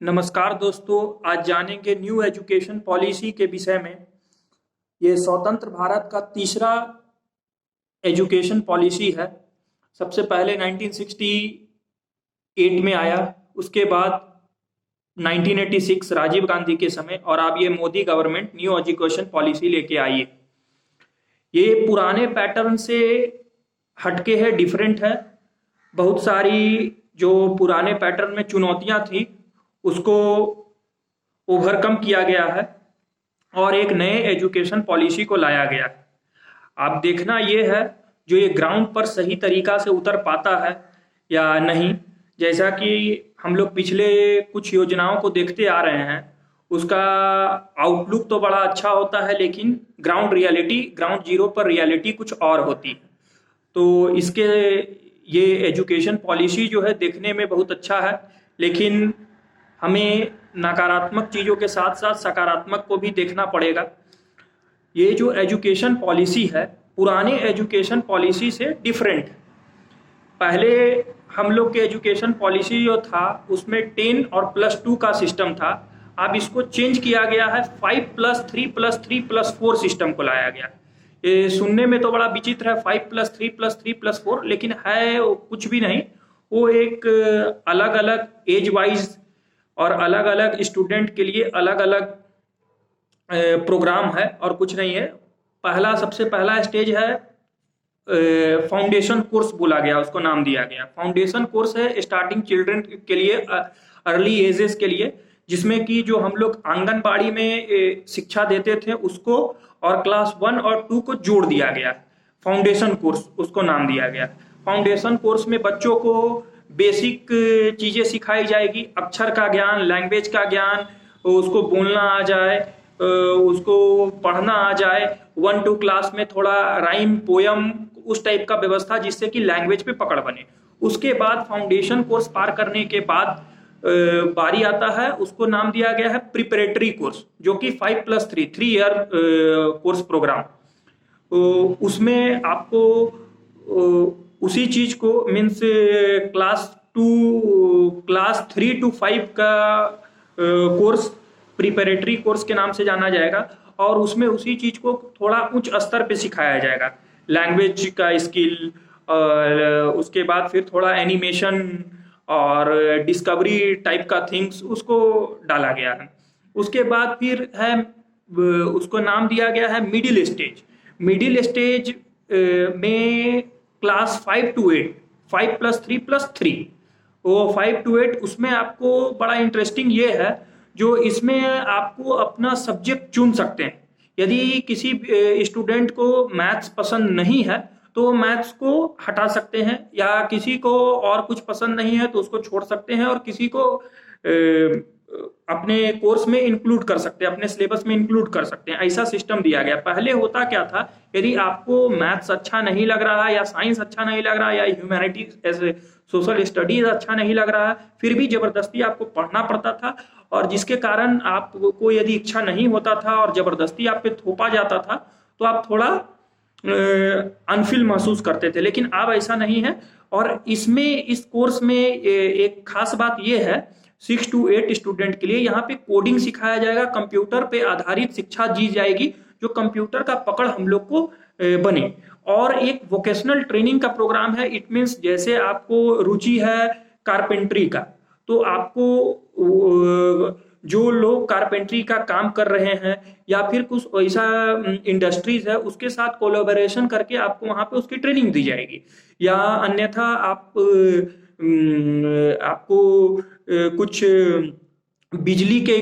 नमस्कार दोस्तों। आज जानेंगे न्यू एजुकेशन पॉलिसी के विषय में। ये स्वतंत्र भारत का तीसरा एजुकेशन पॉलिसी है। सबसे पहले 1968 में आया, उसके बाद 1986 राजीव गांधी के समय, और अब ये Modi government new education policy लेके आई है। ये पुराने पैटर्न से हटके है, डिफरेंट है। बहुत सारी जो पुराने पैटर्न में चुनौतियां थी उसको ओवरकम किया गया है और एक नए एजुकेशन पॉलिसी को लाया गया है। आप देखना ये है जो ये ग्राउंड पर सही तरीका से उतर पाता है या नहीं। जैसा कि हम लोग पिछले कुछ योजनाओं को देखते आ रहे हैं, उसका आउटलुक तो बड़ा अच्छा होता है, लेकिन ग्राउंड रियलिटी, ग्राउंड जीरो पर रियलिटी कुछ और होती है। तो इसके ये एजुकेशन पॉलिसी जो है देखने में बहुत अच्छा है, लेकिन हमें नकारात्मक चीज़ों के साथ साथ सकारात्मक को भी देखना पड़ेगा। ये जो एजुकेशन पॉलिसी है पुराने एजुकेशन पॉलिसी से डिफरेंट है। पहले हम लोग के एजुकेशन पॉलिसी जो था उसमें 10 और +2 का सिस्टम था। अब इसको चेंज किया गया है, 5+3+3+4 सिस्टम को लाया गया। ये सुनने में तो बड़ा विचित्र है, 5+3+3+4, लेकिन है वो कुछ भी नहीं। वो एक अलग अलग एज वाइज और अलग अलग स्टूडेंट के लिए अलग अलग प्रोग्राम है और कुछ नहीं है। सबसे पहला स्टेज है फाउंडेशन कोर्स बोला गया, उसको नाम दिया गया। फाउंडेशन कोर्स है स्टार्टिंग चिल्ड्रन के लिए, अर्ली एजेस के लिए, जिसमें कि जो हम लोग आंगनबाड़ी में शिक्षा देते थे उसको और क्लास 1 और 2 को जोड़ दिया गया। फाउंडेशन कोर्स उसको नाम दिया गया। फाउंडेशन कोर्स में बच्चों को बेसिक चीजें सिखाई जाएगी, अक्षर का ज्ञान, लैंग्वेज का ज्ञान, उसको बोलना आ जाए, उसको पढ़ना आ जाए। 1-2 क्लास में थोड़ा राइम पोयम उस टाइप का व्यवस्था, जिससे कि लैंग्वेज पे पकड़ बने। उसके बाद फाउंडेशन कोर्स पार करने के बाद बारी आता है, उसको नाम दिया गया है प्रिपरेटरी कोर्स, जो कि 5+3 3 ईयर कोर्स प्रोग्राम। उसमें आपको उसी चीज को मीन्स क्लास 3 to 5 का कोर्स प्रिपरेटरी कोर्स के नाम से जाना जाएगा, और उसमें उसी चीज को थोड़ा उच्च स्तर पे सिखाया जाएगा। लैंग्वेज का स्किल, और उसके बाद फिर थोड़ा एनिमेशन और डिस्कवरी टाइप का थिंग्स उसको डाला गया है। उसके बाद फिर है उसको नाम दिया गया है मिडिल स्टेज। मिडिल स्टेज में क्लास 5 to 8, 5+3+3, वो 5 to 8, उसमें आपको बड़ा इंटरेस्टिंग ये है जो इसमें आपको अपना सब्जेक्ट चुन सकते हैं। यदि किसी स्टूडेंट को मैथ्स पसंद नहीं है तो मैथ्स को हटा सकते हैं, या किसी को और कुछ पसंद नहीं है तो उसको छोड़ सकते हैं, और किसी को अपने कोर्स में इंक्लूड कर सकते हैं, अपने सिलेबस में इंक्लूड कर सकते हैं। ऐसा सिस्टम दिया गया। पहले होता क्या था, यदि आपको मैथ्स अच्छा नहीं लग रहा, या साइंस अच्छा नहीं लग रहा, या ह्यूमैनिटीज ऐसे सोशल स्टडीज अच्छा नहीं लग रहा, फिर भी जबरदस्ती आपको पढ़ना पड़ता था, और जिसके कारण आपको यदि इच्छा नहीं होता था और जबरदस्ती आप पे थोपा जाता था तो आप थोड़ा अनफिल महसूस करते थे। लेकिन अब ऐसा नहीं है। और इसमें इस कोर्स में एक खास बात यह है, 6 to 8 स्टूडेंट के लिए यहाँ पे कोडिंग सिखाया जाएगा, कंप्यूटर पे आधारित शिक्षा दी जाएगी, जो कंप्यूटर का पकड़ हम लोग को बने। और एक वोकेशनल ट्रेनिंग का प्रोग्राम है। इट मीन्स जैसे आपको रुचि है कारपेंट्री का, तो आपको जो लोग कारपेंट्री का काम कर रहे हैं या फिर कुछ ऐसा इंडस्ट्रीज है उसके साथ कोलैबोरेशन करके आपको वहां पे उसकी ट्रेनिंग दी जाएगी। या अन्यथा आपको कुछ बिजली के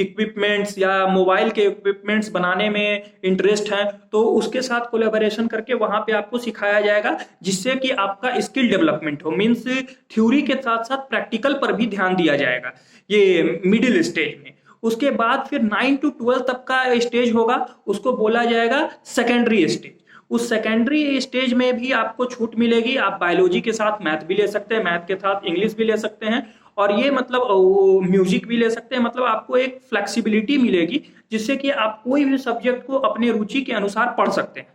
इक्विपमेंट्स या मोबाइल के इक्विपमेंट्स बनाने में इंटरेस्ट है तो उसके साथ कोलैबोरेशन करके वहां पे आपको सिखाया जाएगा, जिससे कि आपका स्किल डेवलपमेंट हो। मींस थ्योरी के साथ साथ प्रैक्टिकल पर भी ध्यान दिया जाएगा ये मिडिल स्टेज में। उसके बाद फिर 9 to 12 तक का स्टेज होगा, उसको बोला जाएगा सेकेंडरी स्टेज। उस सेकेंडरी स्टेज में भी आपको छूट मिलेगी। आप बायोलॉजी के साथ मैथ भी ले सकते हैं, मैथ के साथ इंग्लिश भी ले सकते हैं, और ये मतलब म्यूजिक भी ले सकते हैं। मतलब आपको एक फ्लेक्सिबिलिटी मिलेगी, जिससे कि आप कोई भी सब्जेक्ट को अपने रुचि के अनुसार पढ़ सकते हैं।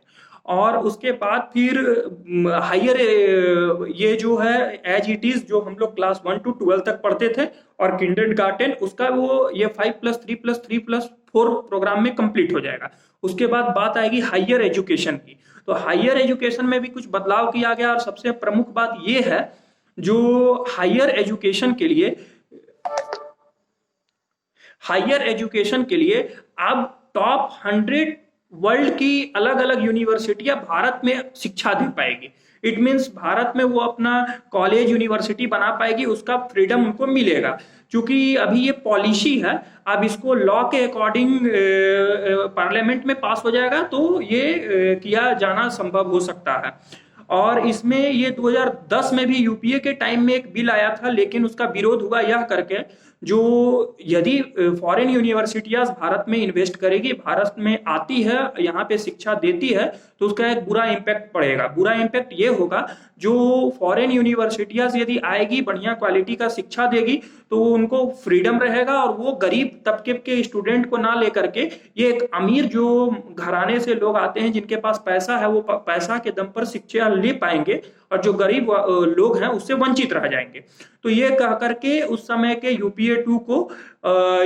और उसके बाद फिर हायर ये जो है एज इट इज जो हम लोग क्लास 1 to 12 तक पढ़ते थे और किंडरगार्टन उसका वो ये 5+3+3+4 प्रोग्राम में कंप्लीट हो जाएगा। उसके बाद बात आएगी हायर एजुकेशन की। तो हायर एजुकेशन में भी कुछ बदलाव किया गया और सबसे प्रमुख बात ये है जो हायर एजुकेशन के लिए अब टॉप 100 वर्ल्ड की अलग अलग यूनिवर्सिटियां भारत में शिक्षा दे पाएगी। इट मीन्स भारत में वो अपना कॉलेज यूनिवर्सिटी बना पाएगी, उसका फ्रीडम उनको मिलेगा। क्योंकि अभी ये पॉलिसी है, अब इसको लॉ के अकॉर्डिंग पार्लियामेंट में पास हो जाएगा तो ये किया जाना संभव हो सकता है। और इसमें ये 2010 में भी यूपीए के टाइम में एक बिल आया था, लेकिन उसका विरोध हुआ यह करके जो यदि फॉरेन यूनिवर्सिटियां भारत में इन्वेस्ट करेगी, भारत में आती है, यहाँ पे शिक्षा देती है, तो उसका एक बुरा इम्पैक्ट पड़ेगा। बुरा इम्पैक्ट ये होगा जो फॉरेन यूनिवर्सिटियां यदि आएगी, बढ़िया क्वालिटी का शिक्षा देगी, तो उनको फ्रीडम रहेगा और वो गरीब तबके के स्टूडेंट को ना लेकर के ये एक अमीर जो घराने से लोग आते हैं जिनके पास पैसा है वो पैसा के दम पर शिक्षा ले पाएंगे और जो गरीब लोग हैं उससे वंचित रह जाएंगे। तो ये कह करके उस समय के यूपीए 2 को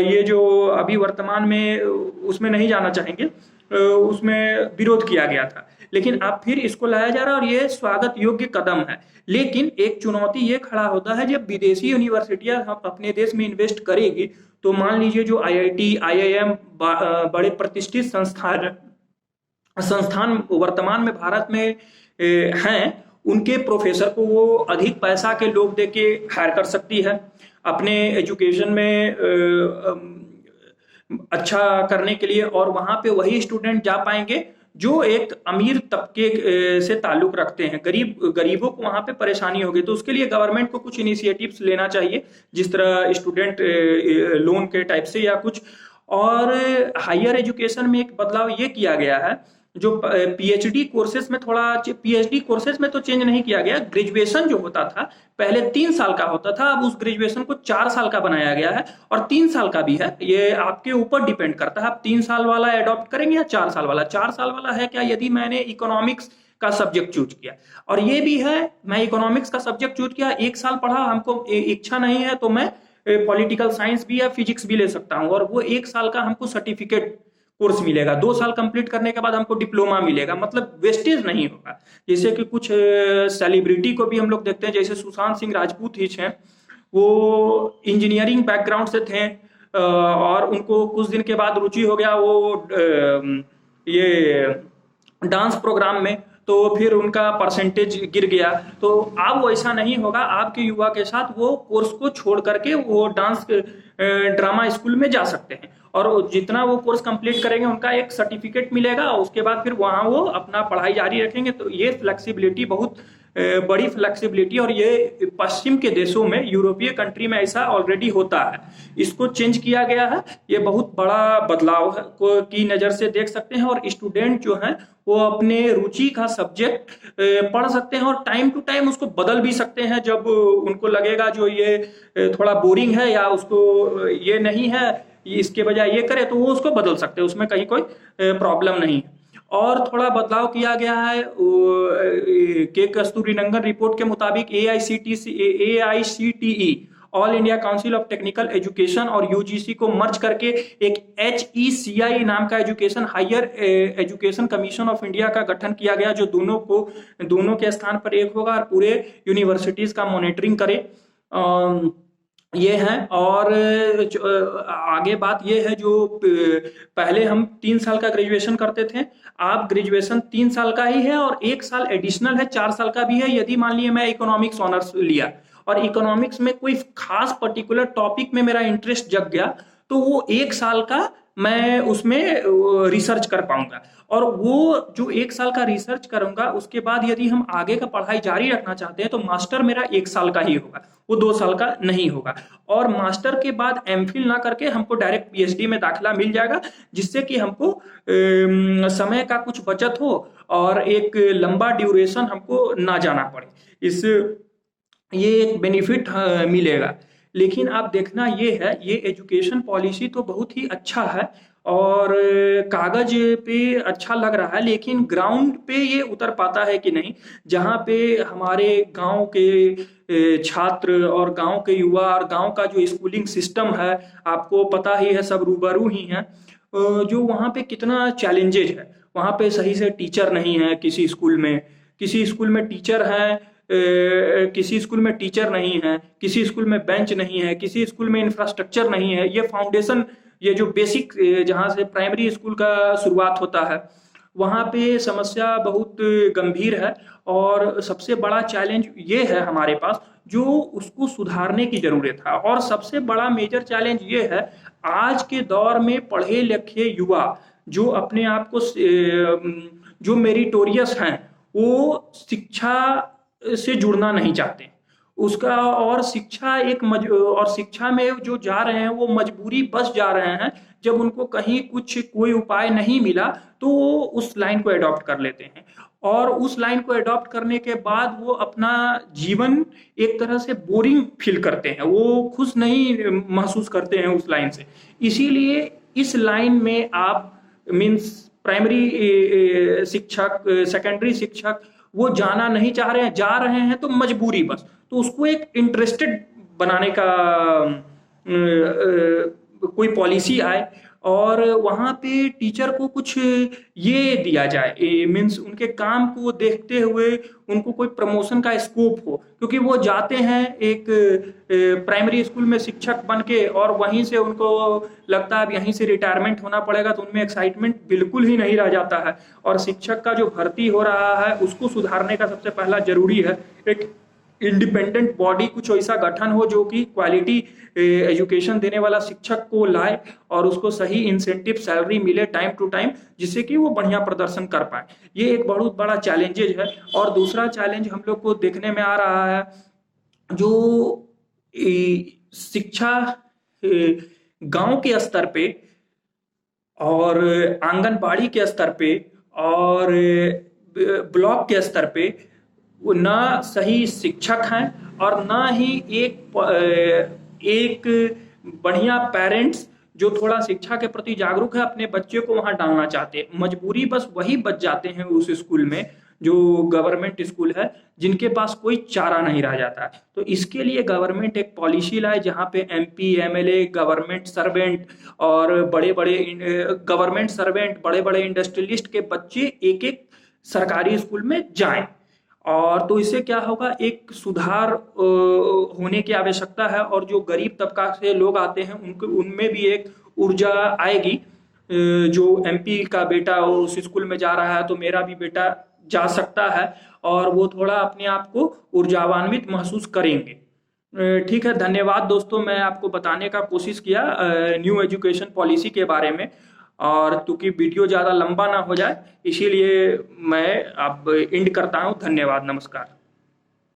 ये जो अभी वर्तमान में उसमें नहीं जाना चाहेंगे, उसमें विरोध किया गया था, लेकिन अब फिर इसको लाया जा रहा है और ये स्वागत योग्य कदम है। लेकिन एक चुनौती ये खड़ा होता है, जब विदेशी यूनिवर्सिटियां अपने देश में इन्वेस्ट करेगी तो मान लीजिए जो आईआईटी, आईआईएम बड़े प्रतिष्ठित संस्थान वर्तमान में भारत में हैं, उनके प्रोफेसर को वो अधिक पैसा के लोग देके हायर कर सकती है अपने एजुकेशन में अच्छा करने के लिए, और वहां पे वही स्टूडेंट जा पाएंगे जो एक अमीर तबके से ताल्लुक रखते हैं। गरीबों को वहां पे परेशानी होगी, तो उसके लिए गवर्नमेंट को कुछ इनिशिएटिव्स लेना चाहिए, जिस तरह स्टूडेंट लोन के टाइप से या कुछ। और हायर एजुकेशन में एक बदलाव ये किया गया है, जो पीएचडी कोर्सेज में पीएचडी कोर्सेज में तो चेंज नहीं किया गया, ग्रेजुएशन जो होता था पहले 3 साल का होता था, अब उस ग्रेजुएशन को 4 साल का बनाया गया है और 3 साल का भी है। ये आपके ऊपर डिपेंड करता है, आप 3 साल वाला अडॉप्ट करेंगे या 4 साल वाला। 4 साल वाला है क्या, यदि मैंने इकोनॉमिक्स का सब्जेक्ट चूज किया, और ये भी है मैं इकोनॉमिक्स का सब्जेक्ट चूज किया, 1 साल पढ़ा, हमको इच्छा नहीं है तो मैं पॉलिटिकल साइंस भी या फिजिक्स भी ले सकता हूँ, और वो 1 साल का हमको सर्टिफिकेट कोर्स मिलेगा। 2 साल कंप्लीट करने के बाद हमको डिप्लोमा मिलेगा, मतलब वेस्टेज नहीं होगा। जैसे कि कुछ सेलिब्रिटी को भी हम लोग देखते हैं, जैसे सुशांत सिंह राजपूत ही हैं, वो इंजीनियरिंग बैकग्राउंड से थे और उनको कुछ दिन के बाद रुचि हो गया वो ये डांस प्रोग्राम में, तो फिर उनका परसेंटेज गिर गया। तो अब वो ऐसा नहीं होगा, आपके युवा के साथ वो कोर्स को छोड़ करके वो डांस ड्रामा स्कूल में जा सकते हैं, और जितना वो कोर्स कंप्लीट करेंगे उनका एक सर्टिफिकेट मिलेगा, उसके बाद फिर वहाँ वो अपना पढ़ाई जारी रखेंगे। तो ये फ्लेक्सिबिलिटी बहुत बड़ी फ्लेक्सिबिलिटी, और ये पश्चिम के देशों में, यूरोपीय कंट्री में ऐसा ऑलरेडी होता है। इसको चेंज किया गया है, ये बहुत बड़ा बदलाव है को की नज़र से देख सकते हैं। और स्टूडेंट जो हैं वो अपने रुचि का सब्जेक्ट पढ़ सकते हैं और टाइम टू टाइम उसको बदल भी सकते हैं, जब उनको लगेगा जो ये थोड़ा बोरिंग है या उसको ये नहीं है, इसके बजाय ये करे, तो वो उसको बदल सकते हैं, उसमें कहीं कोई प्रॉब्लम नहीं है। और थोड़ा बदलाव किया गया है के कस्तूरीरंगन रिपोर्ट के मुताबिक AICTE all India council of technical education और यूजीसी को मर्ज करके एक HECI नाम का education higher education commission of India का गठन किया गया, जो दोनों के स्थान पर एक होगा और पूरे यूनिवर्सिटीज का मॉनिटरिंग करे। ये है। और आगे बात ये है, जो पहले हम 3 साल का ग्रेजुएशन करते थे, आप ग्रेजुएशन 3 साल का ही है और 1 साल एडिशनल है, 4 साल का भी है। यदि मान लीजिए मैं इकोनॉमिक्स ऑनर्स लिया और इकोनॉमिक्स में कोई खास पर्टिकुलर टॉपिक में मेरा इंटरेस्ट जग गया, तो वो 1 साल का मैं उसमें रिसर्च कर पाऊंगा, और वो जो 1 साल का रिसर्च करूंगा उसके बाद यदि हम आगे का पढ़ाई जारी रखना चाहते हैं तो मास्टर मेरा 1 साल का ही होगा, वो 2 साल का नहीं होगा। और मास्टर के बाद एमफिल ना करके हमको डायरेक्ट पीएचडी में दाखिला मिल जाएगा, जिससे कि हमको समय का कुछ बचत हो और एक लंबा ड्यूरेशन हमको ना जाना पड़े, ये एक बेनिफिट मिलेगा। लेकिन आप देखना ये है, ये एजुकेशन पॉलिसी तो बहुत ही अच्छा है, और कागज पे अच्छा लग रहा है, लेकिन ग्राउंड पे ये उतर पाता है कि नहीं, जहाँ पे हमारे गांव के छात्र और गांव के युवा और गांव का जो स्कूलिंग सिस्टम है, आपको पता ही है, सब रूबरू ही हैं। जो वहाँ पे कितना चैलेंजेज है, वहाँ पे सही से टीचर नहीं है किसी स्कूल में, किसी स्कूल में टीचर है, किसी स्कूल में टीचर नहीं है, किसी स्कूल में बेंच नहीं है, किसी स्कूल में इंफ्रास्ट्रक्चर नहीं है। ये फाउंडेशन, ये जो बेसिक, जहाँ से प्राइमरी स्कूल का शुरुआत होता है, वहाँ पे समस्या बहुत गंभीर है। और सबसे बड़ा चैलेंज ये है हमारे पास, जो उसको सुधारने की जरूरत है। और सबसे बड़ा मेजर चैलेंज ये है, आज के दौर में पढ़े लिखे युवा जो अपने आप को जो मेरिटोरियस हैं, वो शिक्षा से जुड़ना नहीं चाहते। उसका और शिक्षा और शिक्षा में जो जा रहे हैं वो मजबूरी बस जा रहे हैं। जब उनको कहीं कुछ कोई उपाय नहीं मिला तो वो उस लाइन को अडॉप्ट कर लेते हैं, और उस लाइन को अडॉप्ट करने के बाद वो अपना जीवन एक तरह से बोरिंग फील करते हैं, वो खुश नहीं महसूस करते हैं उस लाइन से। इसीलिए इस लाइन में आप मीन्स प्राइमरी शिक्षक, सेकेंडरी शिक्षक, वो जाना नहीं चाह रहे हैं, जा रहे हैं तो मजबूरी बस। तो उसको एक इंटरेस्टेड बनाने का कोई पॉलिसी आए, और वहाँ पे टीचर को कुछ ये दिया जाए, मीन्स उनके काम को देखते हुए उनको कोई प्रमोशन का स्कोप हो। क्योंकि वो जाते हैं एक प्राइमरी स्कूल में शिक्षक बन के, और वहीं से उनको लगता है अब यहीं से रिटायरमेंट होना पड़ेगा, तो उनमें एक्साइटमेंट बिल्कुल ही नहीं रह जाता है। और शिक्षक का जो भर्ती हो रहा है उसको सुधारने का सबसे पहला जरूरी है एक इंडिपेंडेंट बॉडी, कुछ ऐसा गठन हो जो कि क्वालिटी एजुकेशन देने वाला शिक्षक को लाए, और उसको सही इंसेंटिव सैलरी मिले टाइम टू टाइम, जिससे कि वो बढ़िया प्रदर्शन कर पाए। ये एक बहुत बड़ा चैलेंजेज है। और दूसरा चैलेंज हम लोग को देखने में आ रहा है, जो शिक्षा गांव के स्तर पे और आंगनबाड़ी के स्तर पे और ब्लॉक के स्तर पे वो ना सही शिक्षक हैं, और ना ही एक बढ़िया पेरेंट्स जो थोड़ा शिक्षा के प्रति जागरूक है अपने बच्चे को वहां डालना चाहते हैं। मजबूरी बस वही बच जाते हैं उस स्कूल में, जो गवर्नमेंट स्कूल है, जिनके पास कोई चारा नहीं रह जाता। तो इसके लिए गवर्नमेंट एक पॉलिसी लाए जहाँ पे MP MLA, गवर्नमेंट सर्वेंट और बड़े बड़े इंडस्ट्रियलिस्ट के बच्चे एक एक सरकारी स्कूल में जाएं। और तो इससे क्या होगा, एक सुधार होने की आवश्यकता है। और जो गरीब तबका से लोग आते हैं उनको, उनमें भी एक ऊर्जा आएगी। जो MP का बेटा उस स्कूल में जा रहा है तो मेरा भी बेटा जा सकता है, और वो थोड़ा अपने आप को ऊर्जावान्वित महसूस करेंगे। ठीक है, धन्यवाद दोस्तों। मैं आपको बताने का कोशिश किया न्यू एजुकेशन पॉलिसी के बारे में, और क्योंकि वीडियो ज़्यादा लंबा ना हो जाए इसीलिए मैं अब एंड करता हूँ। धन्यवाद, नमस्कार।